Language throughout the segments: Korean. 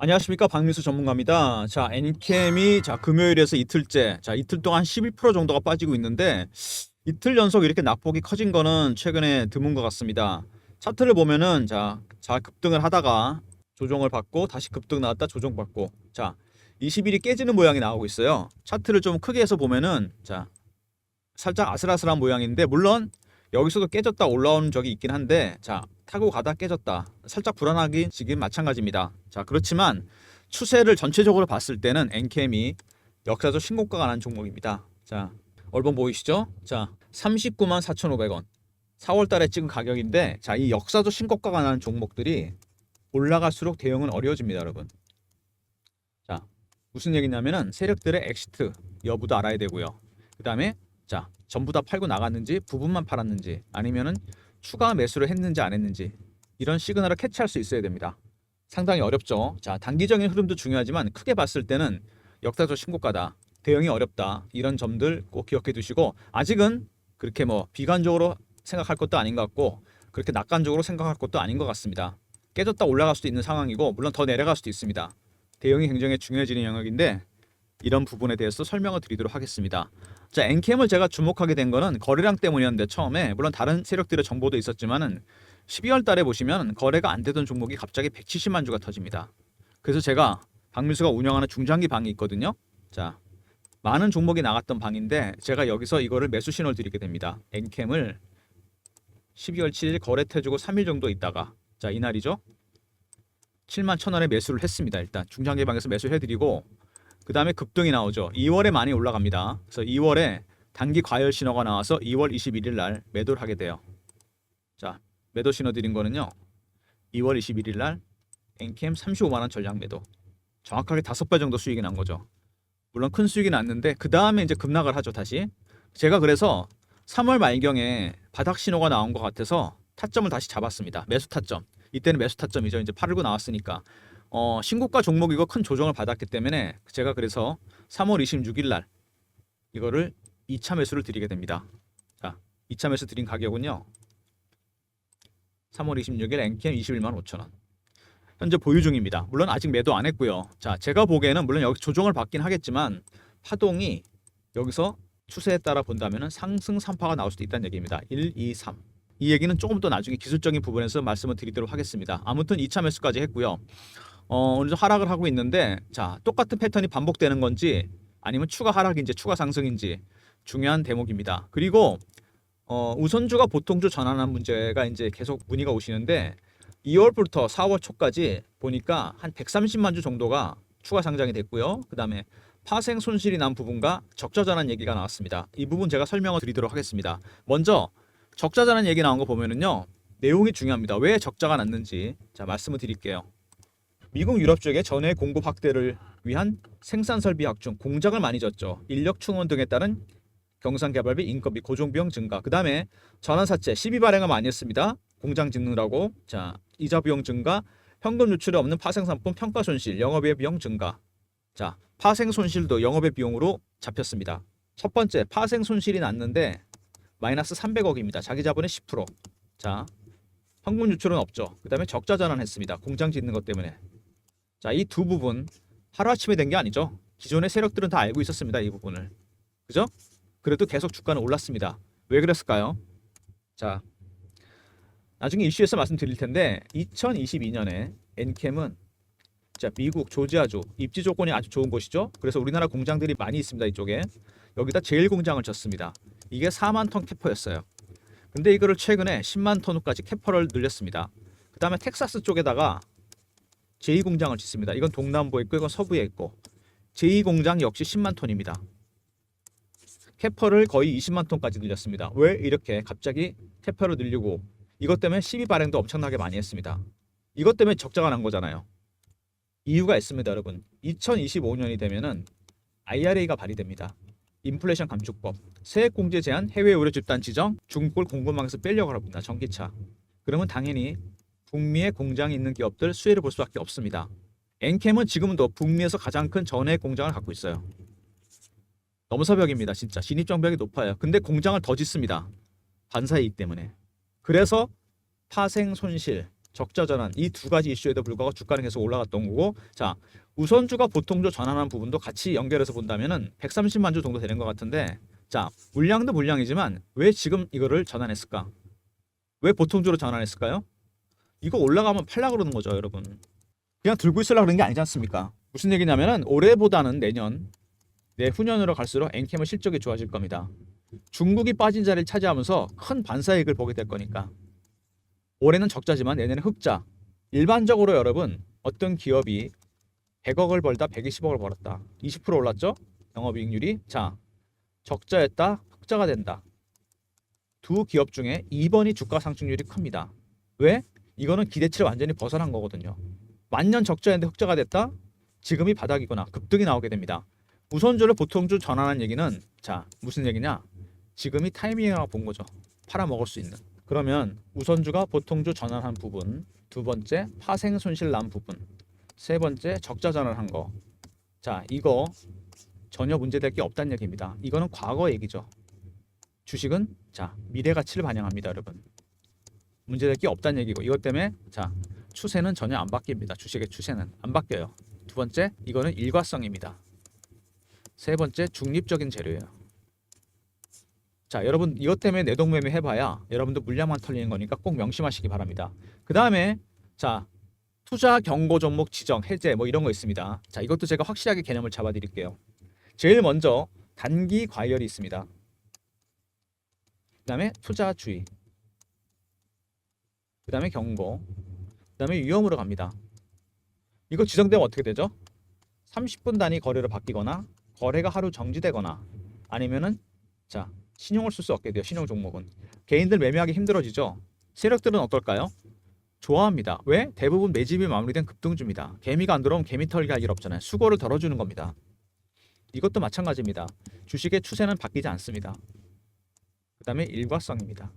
안녕하십니까, 박민수 전문가입니다. 자, 엔캠이 금요일에서 이틀째, 이틀 동안 11% 정도가 빠지고 있는데 이틀 연속 이렇게 낙폭이 커진 거는 최근에 드문 것 같습니다. 차트를 보면은 급등을 하다가 조정을 받고 다시 급등 나왔다 조정받고 20일이 깨지는 모양이 나오고 있어요. 차트를 좀 크게 해서 보면은 살짝 아슬아슬한 모양인데, 물론 여기서도 깨졌다 올라오는 적이 있긴 한데 타고 가다 깨졌다 살짝 불안하긴 지금 마찬가지입니다. 그렇지만 추세를 전체적으로 봤을 때는 엔캠이 역사적 신고가가 난 종목입니다. 얼번 보이시죠? 39만 4,500원 4월 달에 찍은 가격인데, 이 역사적 신고가가 나는 종목들이 올라갈수록 대응은 어려워집니다, 여러분. 무슨 얘기냐면은 세력들의 엑시트 여부도 알아야 되고요. 그 다음에 전부 다 팔고 나갔는지, 부분만 팔았는지, 아니면은 추가 매수를 했는지 안 했는지, 이런 시그널을 캐치할 수 있어야 됩니다. 상당히 어렵죠. 단기적인 흐름도 중요하지만 크게 봤을 때는 역사적 신고가다, 대응이 어렵다, 이런 점들 꼭 기억해 두시고, 아직은 그렇게 비관적으로 생각할 것도 아닌 것 같고 그렇게 낙관적으로 생각할 것도 아닌 것 같습니다. 깨졌다 올라갈 수도 있는 상황이고, 물론 더 내려갈 수도 있습니다. 대응이 굉장히 중요해지는 영역인데, 이런 부분에 대해서 설명을 드리도록 하겠습니다. 엔캠을 제가 주목하게 된 거는 거래량 때문이었는데, 처음에 물론 다른 세력들의 정보도 있었지만은 12월 달에 보시면 거래가 안 되던 종목이 갑자기 170만 주가 터집니다. 그래서 제가 박민수가 운영하는 중장기 방이 있거든요. 많은 종목이 나갔던 방인데 제가 여기서 이거를 매수 신호를 드리게 됩니다. 엔캠을 12월 7일 거래 태주고 3일 정도 있다가 이날이죠. 7만 1,000원에 매수를 했습니다. 일단 중장기 방에서 매수해 드리고, 그 다음에 급등이 나오죠. 2월에 많이 올라갑니다. 그래서 2월에 단기 과열 신호가 나와서 2월 21일 날 매도를 하게 돼요. 매도 신호 드린 거는요, 2월 21일 날 엔캠 35만 원 전량 매도. 정확하게 5배 정도 수익이 난 거죠. 물론 큰 수익이 났는데 그 다음에 이제 급락을 하죠, 다시. 제가 그래서 3월 말경에 바닥 신호가 나온 것 같아서 타점을 다시 잡았습니다. 매수 타점. 이때는 매수 타점이죠. 이제 팔고 나왔으니까. 신고가 종목이고 큰 조정을 받았기 때문에 제가 그래서 3월 26일 날 이거를 2차 매수를 드리게 됩니다. 2차 매수 드린 가격은요, 3월 26일 엔캠 21만 5천원 현재 보유 중입니다. 물론 아직 매도 안 했고요. 제가 보기에는 물론 여기 조정을 받긴 하겠지만 파동이 여기서 추세에 따라 본다면 상승 3파가 나올 수도 있다는 얘기입니다. 1, 2, 3. 이 얘기는 조금 더 나중에 기술적인 부분에서 말씀을 드리도록 하겠습니다. 아무튼 2차 매수까지 했고요. 오늘 좀 하락을 하고 있는데, 똑같은 패턴이 반복되는 건지 아니면 추가 하락인지 추가 상승인지 중요한 대목입니다. 그리고 우선주가 보통주 전환한 문제가 이제 계속 문의가 오시는데, 2월부터 4월 초까지 보니까 한 130만 주 정도가 추가 상장이 됐고요. 그 다음에 파생 손실이 난 부분과 적자 전환 얘기가 나왔습니다. 이 부분 제가 설명을 드리도록 하겠습니다. 먼저 적자 전환 얘기 나온 거 보면은요, 내용이 중요합니다. 왜 적자가 났는지 말씀을 드릴게요. 미국 유럽 쪽에 전해 공급 확대를 위한 생산 설비 확충, 공장을 많이 졌죠. 인력 충원 등에 따른 경산 개발비, 인건비, 고정비용 증가. 그 다음에 전환사채 시비 발행을 많이 했습니다. 공장 짓느라고. 이자 비용 증가, 현금 유출이 없는 파생 상품 평가 손실, 영업외 비용 증가. 파생 손실도 영업외 비용으로 잡혔습니다. 첫 번째, 파생 손실이 났는데 마이너스 300억입니다. 자기 자본의 10%. 현금 유출은 없죠. 그 다음에 적자 전환했습니다. 공장 짓는 것 때문에. 이 두 부분 하루아침에 된 게 아니죠. 기존의 세력들은 다 알고 있었습니다. 이 부분을. 그죠? 그래도 계속 주가는 올랐습니다. 왜 그랬을까요? 나중에 이슈에서 말씀드릴 텐데, 2022년에 엔캠은 미국 조지아주 입지 조건이 아주 좋은 곳이죠. 그래서 우리나라 공장들이 많이 있습니다. 이쪽에. 여기다 제일 공장을 졌습니다. 이게 4만 톤 캐퍼였어요. 근데 이거를 최근에 10만 톤까지 캐퍼를 늘렸습니다. 그 다음에 텍사스 쪽에다가 제2공장을 짓습니다. 이건 동남부에 있고 이건 서부에 있고, 제2공장 역시 10만 톤입니다. 캐퍼를 거의 20만 톤까지 늘렸습니다. 왜 이렇게 갑자기 캐퍼를 늘리고, 이것 때문에 시비 발행도 엄청나게 많이 했습니다. 이것 때문에 적자가 난 거잖아요. 이유가 있습니다, 여러분. 2025년이 되면은 IRA가 발의됩니다. 인플레이션 감축법, 세액 공제 제한, 해외 의료 집단 지정, 중국을 공급망에서 빼려고 합니다. 전기차. 그러면 당연히 북미에 공장이 있는 기업들 수혜를 볼 수밖에 없습니다. 엔캠은 지금도 북미에서 가장 큰 전해 공장을 갖고 있어요. 넘사벽입니다. 진짜 진입장벽이 높아요. 근데 공장을 더 짓습니다. 반사이익 때문에. 그래서 파생 손실, 적자 전환 이 두 가지 이슈에도 불구하고 주가는 계속 올라갔던 거고 자 우선주가 보통주 전환한 부분도 같이 연결해서 본다면은 130만 주 정도 되는 것 같은데 자 물량도 물량이지만 왜 지금 이거를 전환했을까? 왜 보통주로 전환했을까요? 이거 올라가면 팔라 그러는 거죠 여러분. 그냥 들고 있으려고 그러는 게 아니지 않습니까? 무슨 얘기냐면은 올해보다는 내년 내후년으로 갈수록 엔캠의 실적이 좋아질 겁니다. 중국이 빠진 자리를 차지하면서 큰 반사이익을 보게 될 거니까 올해는 적자지만 내년에 흑자. 일반적으로 여러분 어떤 기업이 100억을 벌다 120억을 벌었다 20% 올랐죠? 영업이익률이 자 적자였다 흑자가 된다. 두 기업 중에 2번이 주가 상승률이 큽니다. 왜? 이거는 기대치를 완전히 벗어난 거거든요. 만년 적자였는데 흑자가 됐다? 지금이 바닥이거나 급등이 나오게 됩니다. 우선주를 보통주 전환한 얘기는 자 무슨 얘기냐? 지금이 타이밍이라고 본 거죠. 팔아먹을 수 있는. 그러면 우선주가 보통주 전환한 부분, 두 번째 파생 손실 난 부분, 세 번째 적자 전환한 거. 자 이거 전혀 문제될 게 없다는 얘기입니다. 이거는 과거 얘기죠. 주식은 자 미래 가치를 반영합니다, 여러분. 문제될 게 없다는 얘기고 이것 때문에 자 추세는 전혀 안 바뀝니다. 주식의 추세는 안 바뀌어요. 두 번째 이거는 일과성입니다. 세 번째 중립적인 재료예요. 자 여러분 이것 때문에 내동매매 해봐야 여러분도 물량만 털리는 거니까 꼭 명심하시기 바랍니다. 그 다음에 자 투자 경고 종목 지정 해제 뭐 이런 거 있습니다. 자 이것도 제가 확실하게 개념을 잡아 드릴게요. 제일 먼저 단기 과열이 있습니다. 그 다음에 투자 주의, 그 다음에 경고, 그 다음에 위험으로 갑니다. 이거 지정되면 어떻게 되죠? 30분 단위 거래로 바뀌거나 거래가 하루 정지되거나 아니면은 자 신용을 쓸 수 없게 돼요. 신용 종목은 개인들 매매하기 힘들어지죠. 세력들은 어떨까요? 좋아합니다. 왜? 대부분 매집이 마무리된 급등주입니다. 개미가 안 들어오면 개미 털기 할 일 없잖아요. 수고를 덜어주는 겁니다. 이것도 마찬가지입니다. 주식의 추세는 바뀌지 않습니다. 그 다음에 일과성입니다.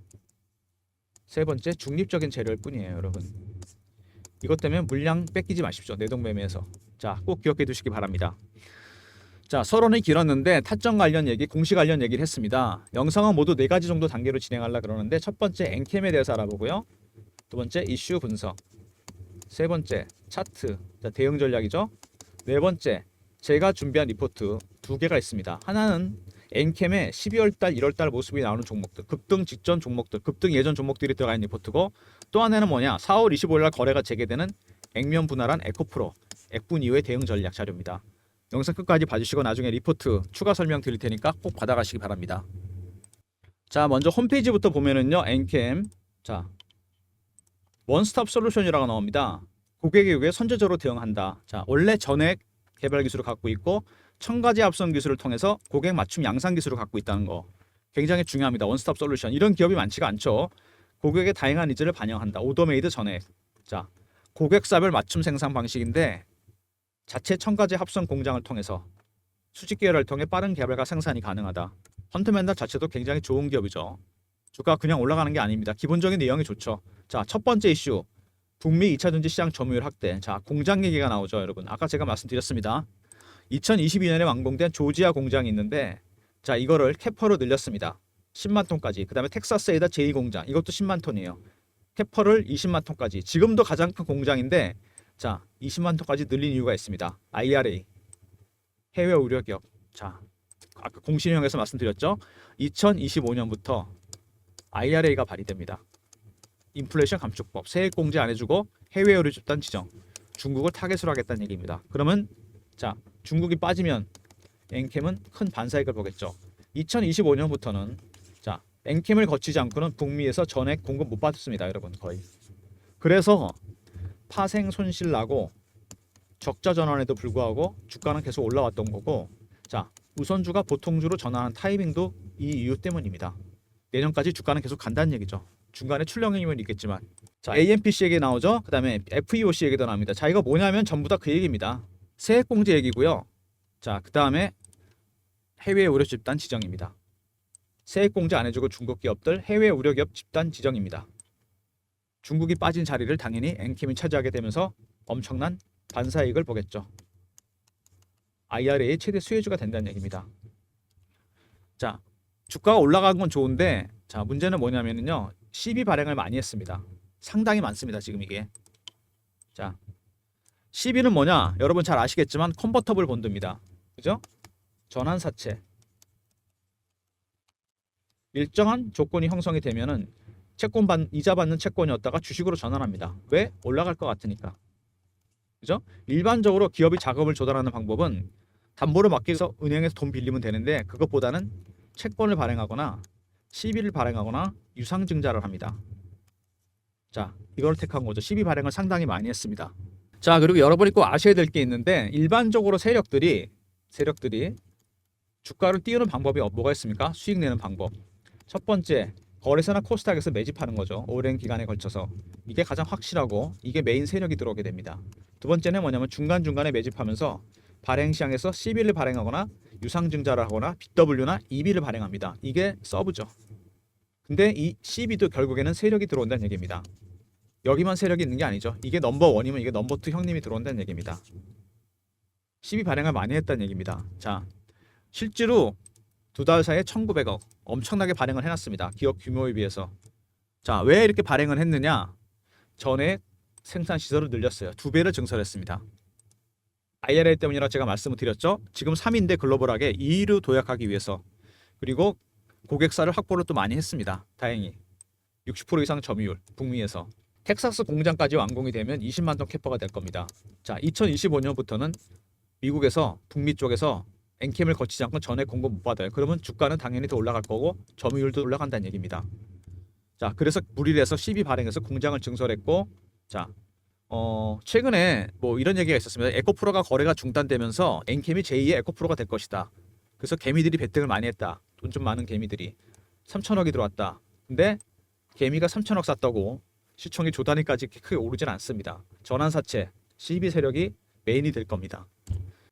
세 번째 중립적인 재료일 뿐이에요 여러분. 이것 때문에 물량 뺏기지 마십시오. 내동매매에서. 자 꼭 기억해 두시기 바랍니다. 자 서론이 길었는데 타점 관련 얘기, 공시 관련 얘기를 했습니다. 영상은 모두 4가지 정도 단계로 진행하려고 그러는데 첫 번째 엔캠에 대해서 알아보고요. 두 번째 이슈 분석, 세 번째 차트, 자, 대응 전략이죠. 네 번째 제가 준비한 리포트 2개가 있습니다. 하나는 엔캠의 12월달, 1월달 모습이 나오는 종목들, 급등 직전 종목들, 급등 예전 종목들이 들어가 있는 리포트고 또 하나는 뭐냐 4월 25일날 거래가 재개되는 액면 분할한 에코프로, 액분 이후의 대응 전략 자료입니다. 영상 끝까지 봐주시고 나중에 리포트 추가 설명 드릴 테니까 꼭 받아가시기 바랍니다. 자 먼저 홈페이지부터 보면은요 엔캠 자 원스톱 솔루션이라고 나옵니다. 고객의 요구에 선제적으로 대응한다. 자 원래 전액 개발 기술을 갖고 있고 1000가지 합성 기술을 통해서 고객 맞춤 양산 기술을 갖고 있다는 거 굉장히 중요합니다. 원스톱 솔루션 이런 기업이 많지가 않죠. 고객의 다양한 니즈를 반영한다. 오더메이드 전액. 자 고객사별 맞춤 생산 방식인데 자체 1000가지 합성 공장을 통해서 수직 계열을 통해 빠른 개발과 생산이 가능하다. 펀더멘탈 자체도 굉장히 좋은 기업이죠. 주가 그냥 올라가는 게 아닙니다. 기본적인 내용이 좋죠. 자, 첫 번째 이슈. 북미 2차 전지 시장 점유율 확대. 자, 공장 얘기가 나오죠, 여러분. 아까 제가 말씀드렸습니다. 2022년에 완공된 조지아 공장이 있는데 자, 이거를 캐퍼로 늘렸습니다. 10만 톤까지. 그다음에 텍사스에다 제2공장. 이것도 10만 톤이에요. 캐퍼를 20만 톤까지. 지금도 가장 큰 공장인데 자, 20만 톤까지 늘린 이유가 있습니다. IRA. 해외 우려 기업. 자, 아까 공시형에서 말씀드렸죠. 2025년부터 IRA가 발의됩니다. 인플레이션 감축법, 세액 공제 안 해주고 해외 의료 집단 지정, 중국을 타겟으로 하겠다는 얘기입니다. 그러면 자 중국이 빠지면 엔캠은 큰 반사익을 보겠죠. 2025년부터는 자 엔캠을 거치지 않고는 북미에서 전액 공급 못 받습니다, 여러분 거의. 그래서 파생 손실 나고 적자 전환에도 불구하고 주가는 계속 올라왔던 거고 자 우선주가 보통주로 전환한 타이밍도 이 이유 때문입니다. 내년까지 주가는 계속 간다는 얘기죠. 중간에 출렁임은 있겠지만 자 AMPC 얘기 나오죠. 그 다음에 FEOC 얘기도 나옵니다. 자 이거 뭐냐면 전부 다 그 얘기입니다. 세액공제 얘기고요. 자 그 다음에 해외 우려 집단 지정입니다. 세액공제 안 해주고 중국 기업들 해외 우려 기업 집단 지정입니다. 중국이 빠진 자리를 당연히 엔캠이 차지하게 되면서 엄청난 반사이익을 보겠죠. IRA의 최대 수혜주가 된다는 얘기입니다. 자 주가가 올라간 건 좋은데 자 문제는 뭐냐면요. CB 발행을 많이 했습니다. 상당히 많습니다. 지금 이게. 자, 12는 뭐냐? 여러분 잘 아시겠지만 컨버터블 본드입니다. 그죠? 전환사채. 일정한 조건이 형성이 되면은 이자 받는 채권이었다가 주식으로 전환합니다. 왜? 올라갈 것 같으니까. 그죠? 일반적으로 기업이 자금을 조달하는 방법은 담보를 맡겨서 은행에서 돈 빌리면 되는데 그것보다는 채권을 발행하거나 시비를 발행하거나 유상증자를 합니다. 자, 이걸 택한 거죠. 시비 발행을 상당히 많이 했습니다. 자, 그리고 여러분이 꼭 아셔야 될 게 있는데 일반적으로 세력들이 주가를 띄우는 방법이 뭐가 있습니까? 수익 내는 방법. 첫 번째, 거래소나 코스닥에서 매집하는 거죠. 오랜 기간에 걸쳐서. 이게 가장 확실하고 이게 메인 세력이 들어오게 됩니다. 두 번째는 뭐냐면 중간중간에 매집하면서 발행 시장에서 CB를 발행하거나 유상증자를 하거나 BW나 EB를 발행합니다. 이게 서브죠. 근데 이 CB도 결국에는 세력이 들어온다는 얘기입니다. 여기만 세력이 있는 게 아니죠. 이게 넘버 원이면 이게 넘버 투 형님이 들어온다는 얘기입니다. CB 발행을 많이 했다는 얘기입니다. 자, 실제로 두 달 사이에 1900억 엄청나게 발행을 해놨습니다. 기업 규모에 비해서. 자, 왜 이렇게 발행을 했느냐? 전에 생산 시설을 늘렸어요. 2배를 증설했습니다. IRA 때문이라 제가 말씀을 드렸죠. 지금 3위인데 글로벌하게 2위로 도약하기 위해서. 그리고 고객사를 확보를 또 많이 했습니다. 다행히 60% 이상 점유율 북미에서. 텍사스 공장까지 완공이 되면 20만 톤 캐파가 될 겁니다. 자, 2025년부터는 미국에서 북미 쪽에서 엔캠을 거치지 않고 전액 공급 못 받아요. 그러면 주가는 당연히 더 올라갈 거고 점유율도 올라간다는 얘기입니다. 자, 그래서 무리를 해서 CB 발행해서 공장을 증설했고, 자, 최근에 뭐 이런 얘기가 있었습니다. 에코프로가 거래가 중단되면서 엔캠이 제2의 에코프로가 될 것이다. 그래서 개미들이 베팅을 많이 했다. 돈 좀 많은 개미들이 3천억이 들어왔다. 근데 개미가 3천억 샀다고 시총이 조 단위까지 크게 오르진 않습니다. 전환사채, CB 세력이 메인이 될 겁니다.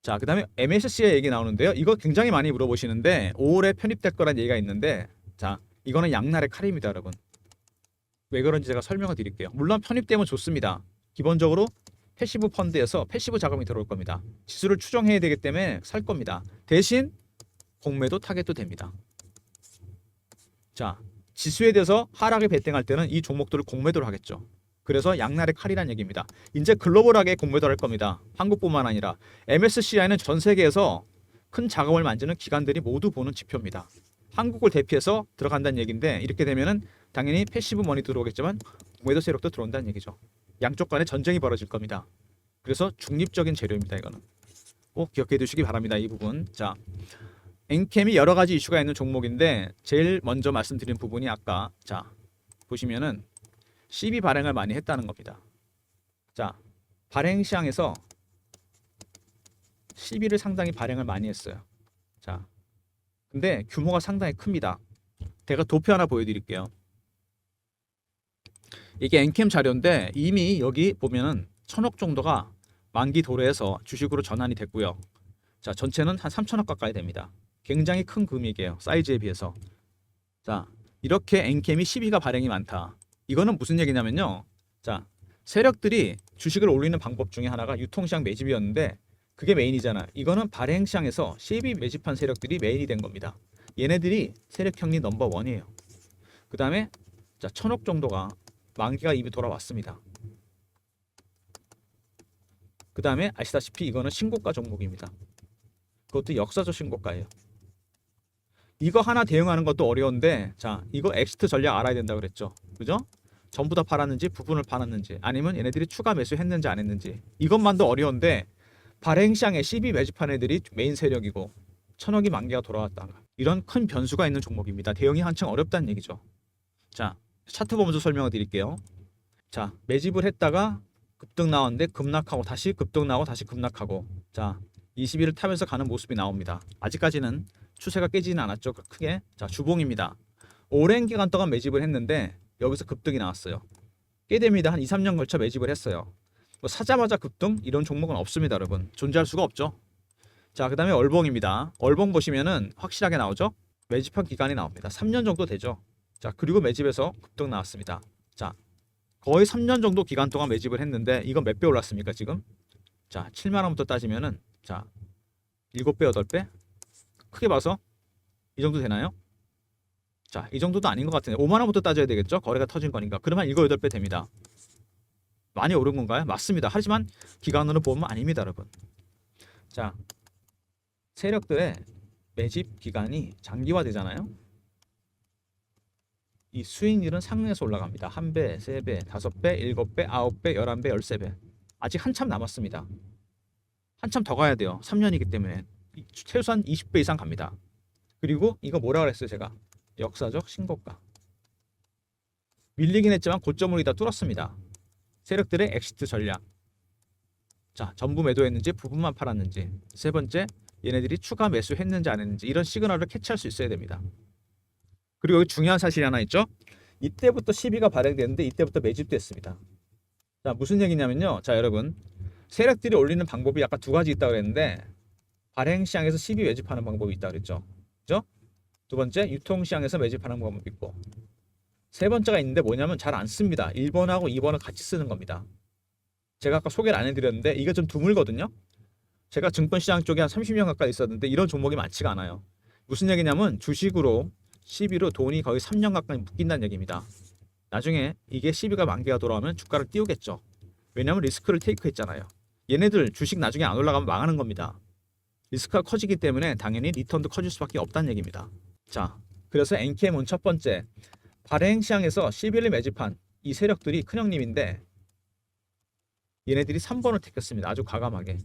자, 그 다음에 MSCI 얘기 나오는데요. 이거 굉장히 많이 물어보시는데 5월에 편입될 거란 얘기가 있는데, 자, 이거는 양날의 칼입니다, 여러분. 왜 그런지 제가 설명을 드릴게요. 물론 편입되면 좋습니다. 기본적으로 패시브 펀드에서 패시브 자금이 들어올 겁니다. 지수를 추정해야 되기 때문에 살 겁니다. 대신 공매도 타겟도 됩니다. 자, 지수에 대해서 하락을 베팅할 때는 이 종목들을 공매도를 하겠죠. 그래서 양날의 칼이란 얘기입니다. 이제 글로벌하게 공매도를 할 겁니다. 한국뿐만 아니라 MSCI는 전 세계에서 큰 자금을 만지는 기관들이 모두 보는 지표입니다. 한국을 대피해서 들어간다는 얘기인데, 이렇게 되면은 당연히 패시브 머니 들어오겠지만 공매도 세력도 들어온다는 얘기죠. 양쪽 간에 전쟁이 벌어질 겁니다. 그래서 중립적인 재료입니다. 이거는 꼭 기억해 두시기 바랍니다. 이 부분. 자, 엔캠이 여러 가지 이슈가 있는 종목인데 제일 먼저 말씀드린 부분이 아까, 자, 보시면은 CB 발행을 많이 했다는 겁니다. 자, 발행 시장에서 CB를 상당히 발행을 많이 했어요. 자, 근데 규모가 상당히 큽니다. 제가 도표 하나 보여드릴게요. 이게 엔캠 자료인데 이미 여기 보면은 1000억 정도가 만기 도래해서 주식으로 전환이 됐고요. 자, 전체는 한 3000억 가까이 됩니다. 굉장히 큰 금액이에요. 사이즈에 비해서. 자, 이렇게 엔캠이 CB가 발행이 많다. 이거는 무슨 얘기냐면요. 자, 세력들이 주식을 올리는 방법 중에 하나가 유통시장 매집이었는데 그게 메인이잖아. 이거는 발행시장에서 CB 매집한 세력들이 메인이 된 겁니다. 얘네들이 세력 형리 넘버 원이에요. 그 다음에 자, 1000억 정도가 만기가 이미 돌아왔습니다. 그 다음에 아시다시피 이거는 신고가 종목입니다. 그것도 역사적 신고가예요. 이거 하나 대응하는 것도 어려운데, 자, 이거 엑시트 전략 알아야 된다고 그랬죠. 그죠? 전부 다 팔았는지 부분을 팔았는지 아니면 얘네들이 추가 매수했는지 안 했는지, 이것만도 어려운데 발행시장에 CB 매집한 애들이 메인 세력이고 1000억이 만기가 돌아왔다. 이런 큰 변수가 있는 종목입니다. 대응이 한층 어렵다는 얘기죠. 자, 차트 보면서 설명을 드릴게요. 자, 매집을 했다가 급등 나왔는데 급락하고 다시 급등 나오고 다시 급락하고, 자, 20일을 타면서 가는 모습이 나옵니다. 아직까지는 추세가 깨지는 않았죠. 크게. 자, 주봉입니다. 오랜 기간 동안 매집을 했는데 여기서 급등이 나왔어요. 꽤 됩니다. 한 2, 3년 걸쳐 매집을 했어요. 뭐 사자마자 급등 이런 종목은 없습니다, 여러분. 존재할 수가 없죠. 자, 그 다음에 얼봉입니다. 얼봉 보시면은 확실하게 나오죠. 매집한 기간이 나옵니다. 3년 정도 되죠. 자, 그리고 매집에서 급등 나왔습니다. 자, 거의 3년 정도 기간 동안 매집을 했는데 이건 몇 배 올랐습니까 지금? 자, 7만 원부터 따지면은, 자, 7배, 8배? 크게 봐서 이 정도 되나요? 자, 이 정도도 아닌 것 같은데 5만 원부터 따져야 되겠죠? 거래가 터진 거니까. 그러면 7, 8배 됩니다. 많이 오른 건가요? 맞습니다. 하지만 기간으로 보면 아닙니다, 여러분. 자, 세력들의 매집 기간이 장기화되잖아요. 이 수익률은 상승해서 올라갑니다. 1배, 3배, 5배, 7배, 9배, 11배, 13배. 아직 한참 남았습니다. 한참 더 가야 돼요. 3년이기 때문에 최소한 20배 이상 갑니다. 그리고 이거 뭐라 그랬어요, 제가? 역사적 신고가. 밀리긴 했지만 고점을 다 뚫었습니다. 세력들의 엑시트 전략. 자, 전부 매도했는지 부분만 팔았는지. 세 번째, 얘네들이 추가 매수했는지 안 했는지. 이런 시그널을 캐치할 수 있어야 됩니다. 그리고 여기 중요한 사실이 하나 있죠. 이때부터 시비가 발행됐는데 이때부터 매집됐습니다. 자, 무슨 얘기냐면요. 자, 여러분, 세력들이 올리는 방법이 아까 두 가지 있다고 그랬는데 발행시장에서 시비 매집하는 방법이 있다고 그랬죠. 그죠? 두 번째, 유통시장에서 매집하는 방법이 있고, 세 번째가 있는데 뭐냐면 잘 안 씁니다. 1번하고 2번을 같이 쓰는 겁니다. 제가 아까 소개를 안 해드렸는데 이게 좀 드물거든요. 제가 증권시장 쪽에 한 30년 가까이 있었는데 이런 종목이 많지가 않아요. 무슨 얘기냐면 주식으로 시비로 돈이 거의 3년 가까이 묶인다는 얘기입니다. 나중에 이게 시비가 만기가 돌아오면 주가를 띄우겠죠. 왜냐하면 리스크를 테이크했잖아요. 얘네들 주식 나중에 안 올라가면 망하는 겁니다. 리스크가 커지기 때문에 당연히 리턴도 커질 수밖에 없다는 얘기입니다. 자, 그래서 NKM은 첫 번째, 발행시장에서 시비를 매집한 이 세력들이 큰형님인데 얘네들이 3번을 택했습니다. 아주 과감하게.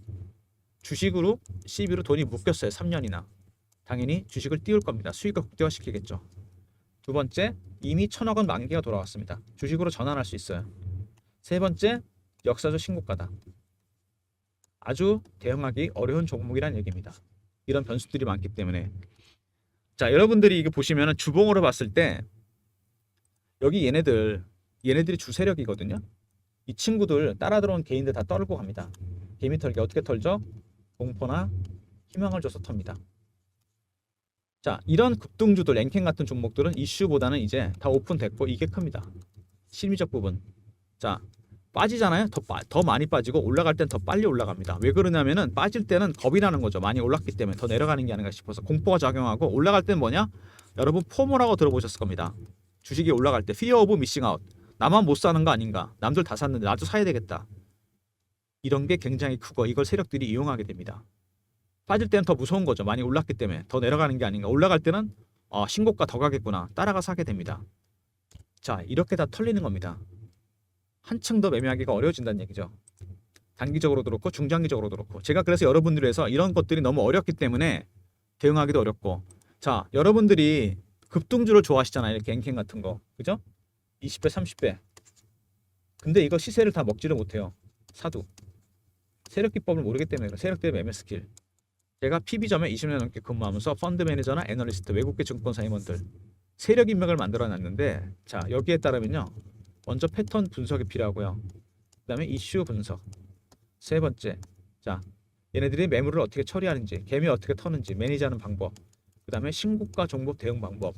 주식으로 시비로 돈이 묶였어요. 3년이나. 당연히 주식을 띄울 겁니다. 수익을 극대화시키겠죠. 두 번째, 이미 1,000억 원 만기가 돌아왔습니다. 주식으로 전환할 수 있어요. 세 번째, 역사적 신고가다. 아주 대응하기 어려운 종목이란 얘기입니다. 이런 변수들이 많기 때문에. 자, 여러분들이 이거 보시면 주봉으로 봤을 때 여기 얘네들이 주세력이거든요. 이 친구들 따라 들어온 개인들 다 떨고 갑니다. 개미 털기 어떻게 털죠? 공포나 희망을 줘서 텁니다. 자, 이런 급등주들, 랭킹 같은 종목들은 이슈보다는 이제 다 오픈됐고 이게 큽니다. 심리적 부분. 자, 빠지잖아요. 더 많이 빠지고 올라갈 땐 더 빨리 올라갑니다. 왜 그러냐면은 빠질 때는 겁이 나는 거죠. 많이 올랐기 때문에 더 내려가는 게 아닌가 싶어서 공포가 작용하고, 올라갈 때는 뭐냐? 여러분 포모라고 들어보셨을 겁니다. 주식이 올라갈 때 fear of missing out. 나만 못 사는 거 아닌가? 남들 다 샀는데 나도 사야 되겠다. 이런 게 굉장히 크고 이걸 세력들이 이용하게 됩니다. 빠질 때는 더 무서운 거죠. 많이 올랐기 때문에 더 내려가는 게 아닌가. 올라갈 때는 신고가 더 가겠구나. 따라가 사게 됩니다. 자, 이렇게 다 털리는 겁니다. 한층 더 매매하기가 어려워진다는 얘기죠. 단기적으로도 그렇고 중장기적으로도 그렇고. 제가 그래서 여러분들 위해서 이런 것들이 너무 어렵기 때문에 대응하기도 어렵고. 자, 여러분들이 급등주를 좋아하시잖아요. 이렇게 앵캠 같은 거. 그죠? 20배, 30배. 근데 이거 시세를 다 먹지를 못해요. 사두. 세력 기법을 모르기 때문에 세력들의 매매 스킬. 제가 PB점에 20년 넘게 근무하면서 펀드 매니저나 애널리스트, 외국계 증권사 임원들 세력 인맥을 만들어 놨는데, 자, 여기에 따르면요. 먼저 패턴 분석이 필요하고요. 그다음에 이슈 분석. 세 번째, 자, 얘네들이 매물을 어떻게 처리하는지, 개미 어떻게 터는지 매니지하는 방법. 그다음에 신고가 종목 대응 방법.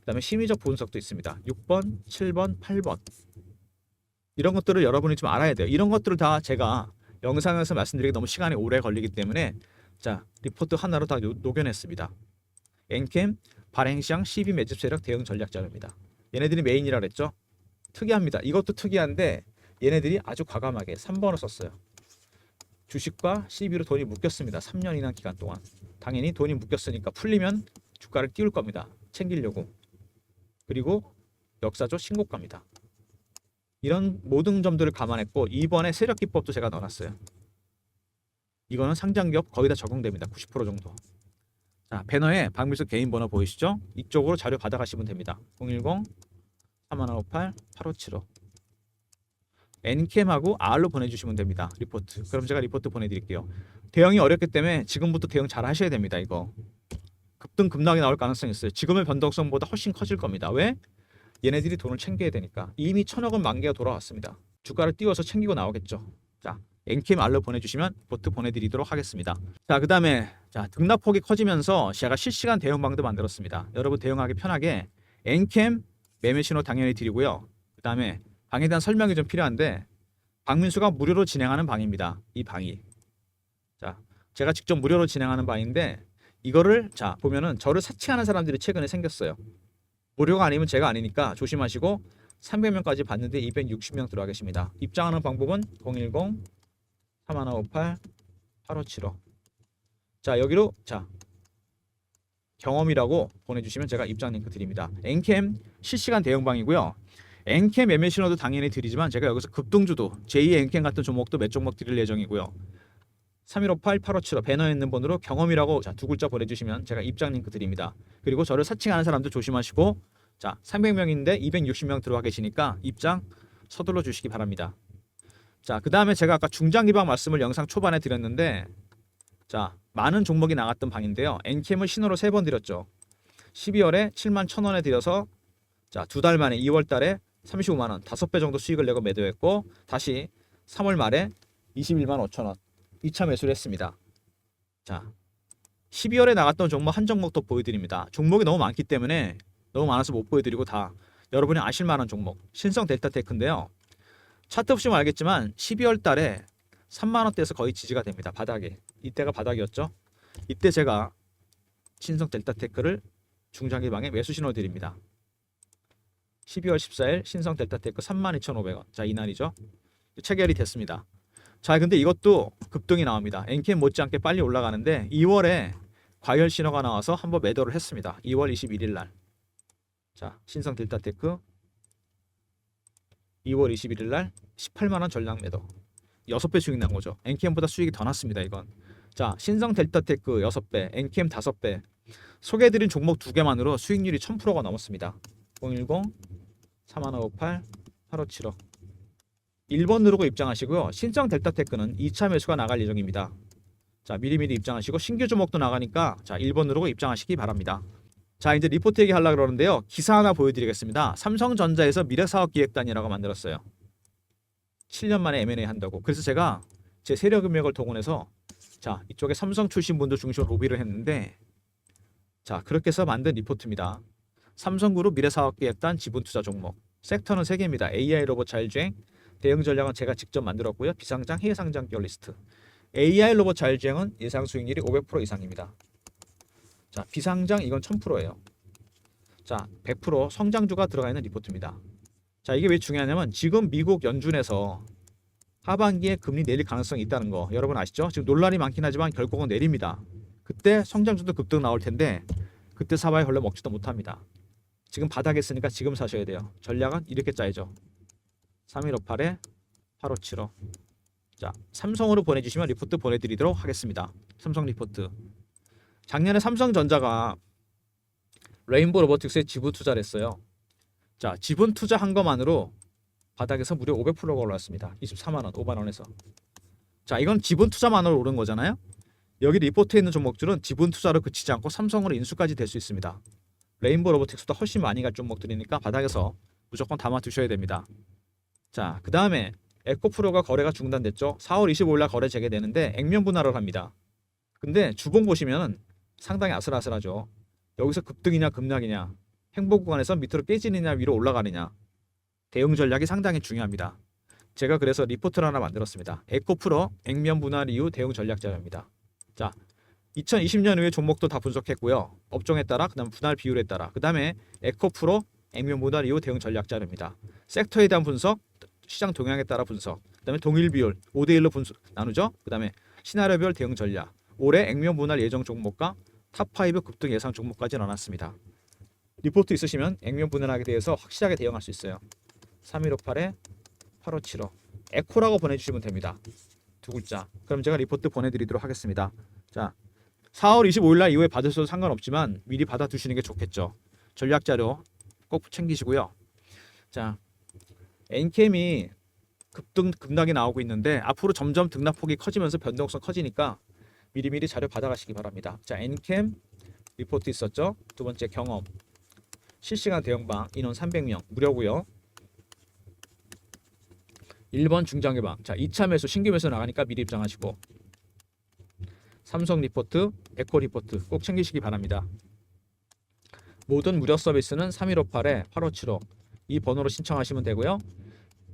그다음에 심리적 분석도 있습니다. 6번, 7번, 8번. 이런 것들을 여러분이 좀 알아야 돼요. 이런 것들을 다 제가 영상에서 말씀드리기 너무 시간이 오래 걸리기 때문에 자, 리포트 하나로 다 녹여냈습니다. 엔캠 발행시장 12 매집 세력 대응 전략 자료입니다. 얘네들이 메인이라 그랬죠? 특이합니다. 이것도 특이한데 얘네들이 아주 과감하게 3번을 썼어요. 주식과 CB로 돈이 묶였습니다. 3년이나 기간 동안. 당연히 돈이 묶였으니까 풀리면 주가를 띄울 겁니다. 챙기려고. 그리고 역사적 신고가입니다. 이런 모든 점들을 감안했고 이번에 세력 기법도 제가 넣어놨어요. 이거는 상장기업 거의 다 적용됩니다. 90% 정도. 자, 배너에 박밀수 개인 번호 보이시죠? 이쪽으로 자료 받아가시면 됩니다. 010-3158-8575 N캠하고 R로 보내주시면 됩니다. 리포트. 그럼 제가 리포트 보내드릴게요. 대응이 어렵기 때문에 지금부터 대응 잘 하셔야 됩니다. 이거 급등 급락이 나올 가능성이 있어요. 지금의 변동성보다 훨씬 커질 겁니다. 왜? 얘네들이 돈을 챙겨야 되니까. 이미 1,000억 원 만기가 돌아왔습니다. 주가를 띄워서 챙기고 나오겠죠. 자, N캠 R로 보내주시면 보트 보내드리도록 하겠습니다. 자, 그 다음에 자, 등락폭이 커지면서 제가 실시간 대응방도 만들었습니다. 여러분 대응하기 편하게 N캠 매매 신호 당연히 드리고요. 그 다음에 방에 대한 설명이 좀 필요한데 박민수가 무료로 진행하는 방입니다. 이 방이. 자, 제가 직접 무료로 진행하는 방인데 이거를 자 보면은 저를 사칭하는 사람들이 최근에 생겼어요. 무료가 아니면 제가 아니니까 조심하시고 300명까지 봤는데 260명 들어와 계십니다. 입장하는 방법은 010-3158-8575. 자, 여기로 경험이라고 보내주시면 제가 입장 링크 드립니다. 엔캠 실시간 대응방이고요. 엔캠 매매 신호도 당연히 드리지만 제가 여기서 급등주도 제2 엔캠 같은 종목도 몇 종목 드릴 예정이고요. 3158-8575 배너에 있는 번호로 경험이라고 두 글자 보내주시면 제가 입장 링크 드립니다. 그리고 저를 사칭하는 사람들 조심하시고 300명인데 260명 들어와 계시니까 입장 서둘러 주시기 바랍니다. 그 다음에 제가 아까 중장기방 말씀을 영상 초반에 드렸는데 많은 종목이 나갔던 방인데요. 엔캠을 신호로 3번 드렸죠. 12월에 71,000원에 드려서 두 달 만에 2월 달에 35만원 5배 정도 수익을 내고 매도했고 다시 3월 말에 21만 5천원 2차 매수를 했습니다. 12월에 나갔던 종목 한 종목 더 보여드립니다. 종목이 너무 많기 때문에 너무 많아서 못 보여드리고 다 여러분이 아실 만한 종목 신성 델타테크인데요. 차트 보시면 알겠지만 12월 달에 3만원대에서 거의 지지가 됩니다. 바닥에. 이때가 바닥이었죠. 이때 제가 신성 델타테크를 중장기방에 매수 신호 드립니다. 12월 14일 신성 델타테크 32,500원. 이날이죠. 체결이 됐습니다. 근데 이것도 급등이 나옵니다. 엔캠 못지않게 빨리 올라가는데 2월에 과열 신호가 나와서 한번 매도를 했습니다. 2월 21일 날. 신성 델타테크 2월 21일 날 18만원 전량 매도. 6배 수익 난 거죠. 엔캠보다 수익이 더 났습니다. 이건. 신성 델타테크 6배, 엔캠 5배. 소개해드린 종목 2개만으로 수익률이 1000%가 넘었습니다. 010-3158-8575 1번 누르고 입장하시고요. 신성 델타테크는 2차 매수가 나갈 예정입니다. 미리미리 입장하시고 신규 종목도 나가니까 1번 누르고 입장하시기 바랍니다. 이제 리포트 얘기 하려고 그러는데요. 기사 하나 보여드리겠습니다. 삼성전자에서 미래사업기획단이라고 만들었어요. 7년 만에 M&A 한다고. 그래서 제가 제 세력금액을 동원해서 이쪽에 삼성 출신 분들 중심으로 로비를 했는데 그렇게 해서 만든 리포트입니다. 삼성그룹 미래사업기획단 지분투자 종목. 섹터는 3개입니다. AI 로봇 자율주행. 대응 전략은 제가 직접 만들었고요. 비상장, 해상장 기업 리스트. AI 로봇 자율주행은 예상 수익률이 500% 이상입니다. 비상장 이건 1000%예요. 100% 성장주가 들어가 있는 리포트입니다. 이게 왜 중요하냐면 지금 미국 연준에서 하반기에 금리 내릴 가능성이 있다는 거 여러분 아시죠? 지금 논란이 많긴 하지만 결국은 내립니다. 그때 성장주도 급등 나올 텐데 그때 사봐야 별로 먹지도 못합니다. 지금 바닥에 있으니까 지금 사셔야 돼요. 전략은 이렇게 짜야죠. 3158-8575. 삼성으로 보내주시면 리포트 보내드리도록 하겠습니다. 삼성 리포트. 작년에 삼성전자가 레인보우 로보틱스에 지분 투자를 했어요. 지분 투자한 것만으로 바닥에서 무려 500%가 올랐습니다. 24만원, 5만원에서. 이건 지분 투자만으로 오른 거잖아요. 여기 리포트에 있는 종목들은 지분 투자로 그치지 않고 삼성으로 인수까지 될 수 있습니다. 레인보우 로보틱스보다 훨씬 많이 갈 종목들이니까 바닥에서 무조건 담아 두셔야 됩니다. 그 다음에 에코프로가 거래가 중단됐죠. 4월 25일 날 거래 재개되는데 액면 분할을 합니다. 근데 주봉 보시면 상당히 아슬아슬하죠. 여기서 급등이냐 급락이냐, 행보 구간에서 밑으로 깨지느냐 위로 올라가느냐, 대응 전략이 상당히 중요합니다. 제가 그래서 리포트를 하나 만들었습니다. 에코프로 액면 분할 이후 대응 전략 자료입니다. 2020년 이후의 종목도 다 분석했고요. 업종에 따라, 그다음 분할 비율에 따라, 그다음에 에코프로 액면 분할 이후 대응 전략 자료입니다. 섹터에 대한 분석, 시장 동향에 따라 분석, 그다음에 동일 비율 5대1로 분석 나누죠. 그다음에 시나리오별 대응 전략, 올해 액면 분할 예정 종목과 탑5 급등 예상 종목까지 나눴습니다. 리포트 있으시면 액면 분할하게 대해서 확실하게 대응할 수 있어요. 3158-8575 에코라고 보내주시면 됩니다. 2글자. 그럼 제가 리포트 보내드리도록 하겠습니다. 4월 25일 날 이후에 받으셔도 상관없지만 미리 받아두시는 게 좋겠죠. 전략 자료 꼭 챙기시고요. 엔캠이 급락이 나오고 있는데 앞으로 점점 등락폭이 커지면서 변동성 커지니까 미리미리 자료 받아가시기 바랍니다. 엔캠 리포트 있었죠. 두 번째 경험 실시간 대응방 인원 300명 무료고요. 1번 중장기방 2차 매수 신규 매수 나가니까 미리 입장하시고, 삼성 리포트, 에코 리포트 꼭 챙기시기 바랍니다. 모든 무료 서비스는 3158-8575 이 번호로 신청하시면 되고요.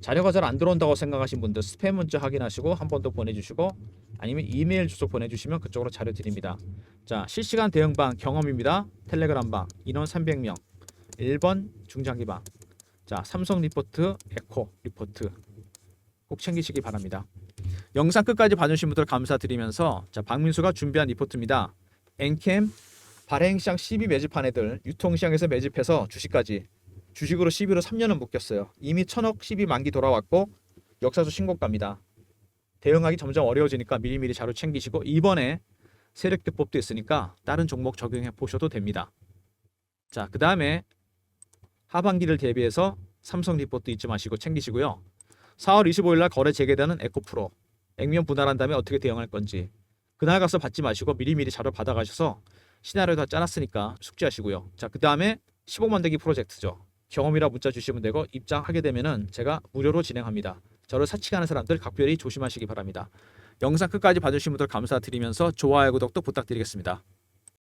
자료가 잘 안 들어온다고 생각하신 분들 스팸 문자 확인하시고 한 번 더 보내주시고, 아니면 이메일 주소 보내주시면 그쪽으로 자료 드립니다. 실시간 대응방 경험입니다. 텔레그램방 인원 300명 1번 중장기방 자, 삼성 리포트, 에코 리포트 꼭 챙기시기 바랍니다. 영상 끝까지 봐주신 분들 감사드리면서 자, 박민수가 준비한 리포트입니다. 엔캠 발행시장 12 매집한 애들 유통시장에서 매집해서 주식으로 12로 3년은 묶였어요. 이미 1000억 12 만기 돌아왔고 역사수 신고가입니다. 대응하기 점점 어려워지니까 미리미리 자료 챙기시고 이번에 세력교법도 있으니까 다른 종목 적용해 보셔도 됩니다. 자, 그 다음에 하반기를 대비해서 삼성 리포트 잊지 마시고 챙기시고요. 4월 25일 날 거래 재개되는 에코프로 액면 분할한 다음에 어떻게 대응할 건지 그날 가서 받지 마시고 미리미리 자료 받아가셔서 시나리오 다 짜놨으니까 숙지하시고요. 자, 그 다음에 10억 만들기 프로젝트죠. 경험이라 문자 주시면 되고 입장하게 되면은 제가 무료로 진행합니다. 저를 사칭하는 사람들 각별히 조심하시기 바랍니다. 영상 끝까지 봐주신 분들 감사드리면서 좋아요, 구독도 부탁드리겠습니다.